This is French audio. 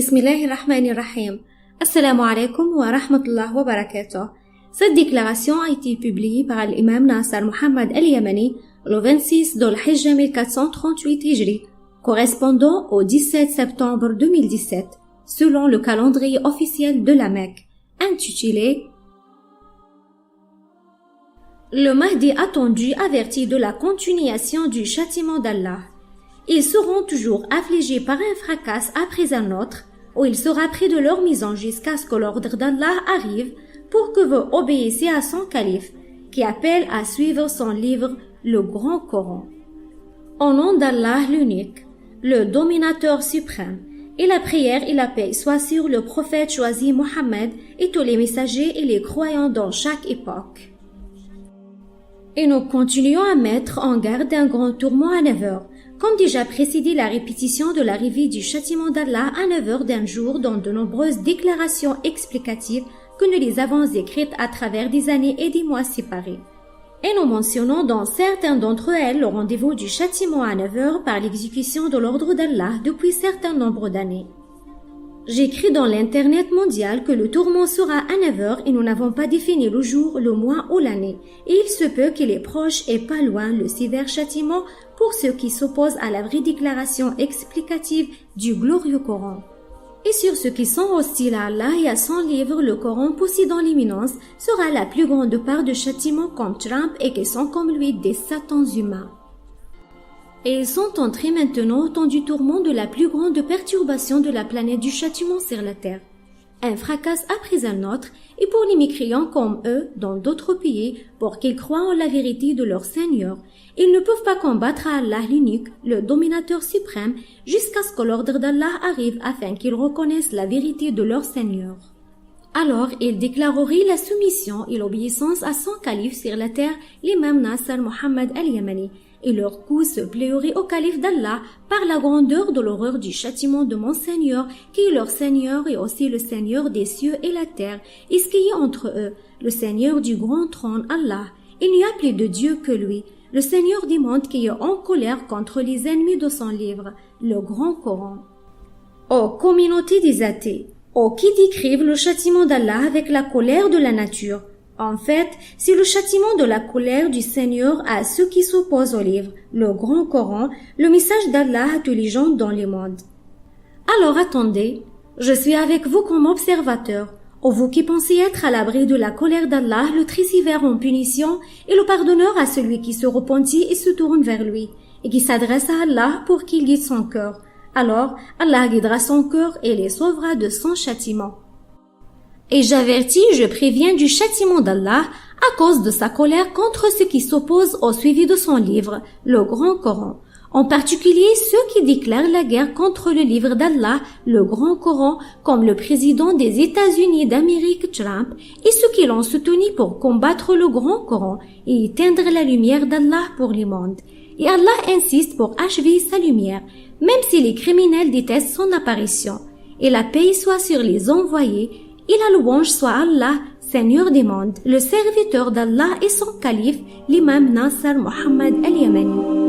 Bismillahirrahmanirrahim. Assalamu alaikum wa rahmatullah wa barakatuh. Cette déclaration a été publiée par l'imam Nasser Mohammed al-Yamani le 26 d'Al-Hijja 1438 Hijri, correspondant au 17 septembre 2017, selon le calendrier officiel de la Mecque, intitulé Le Mahdi attendu avertit de la continuation du châtiment d'Allah. Ils seront toujours affligés par un fracas après un autre, où il sera près de leur maison jusqu'à ce que l'ordre d'Allah arrive pour que vous obéissiez à son calife, qui appelle à suivre son livre, le Grand Coran. Au nom d'Allah l'unique, le dominateur suprême, et la prière et la paix soient sur le prophète choisi Mohammed et tous les messagers et les croyants dans chaque époque. Et nous continuons à mettre en garde un grand tourment à 9 heures, comme déjà précédé la répétition de l'arrivée du châtiment d'Allah à 9 heures d'un jour dans de nombreuses déclarations explicatives que nous les avons écrites à travers des années et des mois séparés. Et nous mentionnons dans certains d'entre elles le rendez-vous du châtiment à 9 heures par l'exécution de l'ordre d'Allah depuis certain nombre d'années. J'écris dans l'internet mondial que le tourment sera à 9 heures et nous n'avons pas défini le jour, le mois ou l'année, et il se peut qu'il est proche et pas loin le sévère châtiment pour ceux qui s'opposent à la vraie déclaration explicative du glorieux Coran. Et sur ceux qui sont hostiles à Allah et à son livre, le Coran possédant l'imminence sera la plus grande part de châtiment comme Trump et qui sont comme lui des satans humains. Et ils sont entrés maintenant au temps du tourment de la plus grande perturbation de la planète du châtiment sur la terre. Un fracas après un autre, et pour les mécréants comme eux, dans d'autres pays, pour qu'ils croient en la vérité de leur Seigneur, ils ne peuvent pas combattre à Allah l'unique, le dominateur suprême, jusqu'à ce que l'ordre d'Allah arrive afin qu'ils reconnaissent la vérité de leur Seigneur. Alors, ils déclareraient la soumission et l'obéissance à son calife sur la terre, l'imam Nasser Mohammed al-Yamani, et leur cou se plierait au calife d'Allah par la grandeur de l'horreur du châtiment de mon Seigneur, qui est leur Seigneur et aussi le Seigneur des cieux et la terre, et ce qui est entre eux, le Seigneur du grand trône Allah. Il n'y a plus de Dieu que lui, le Seigneur des mondes qui est en colère contre les ennemis de son livre, le Grand Coran. Ô communauté des athées, ô qui décrivent le châtiment d'Allah avec la colère de la nature, en fait, c'est le châtiment de la colère du Seigneur à ceux qui s'opposent au livre, le Grand Coran, le message d'Allah à tous les gens dans le monde. Alors attendez, je suis avec vous comme observateur, ô vous qui pensez être à l'abri de la colère d'Allah, le très sévère en punition, et le pardonneur à celui qui se repentit et se tourne vers lui, et qui s'adresse à Allah pour qu'il guide son cœur. Alors, Allah guidera son cœur et les sauvera de son châtiment. Et j'avertis, je préviens du châtiment d'Allah à cause de sa colère contre ceux qui s'opposent au suivi de son livre, le Grand Coran. En particulier ceux qui déclarent la guerre contre le livre d'Allah, le Grand Coran, comme le président des États-Unis d'Amérique, Trump, et ceux qui l'ont soutenu pour combattre le Grand Coran et éteindre la lumière d'Allah pour les mondes. Et Allah insiste pour achever sa lumière, même si les criminels détestent son apparition. Et la paix soit sur les envoyés, et la louange soit Allah, Seigneur des mondes, le serviteur d'Allah et son calife, l'imam Nasser Mohammed al-Yamani.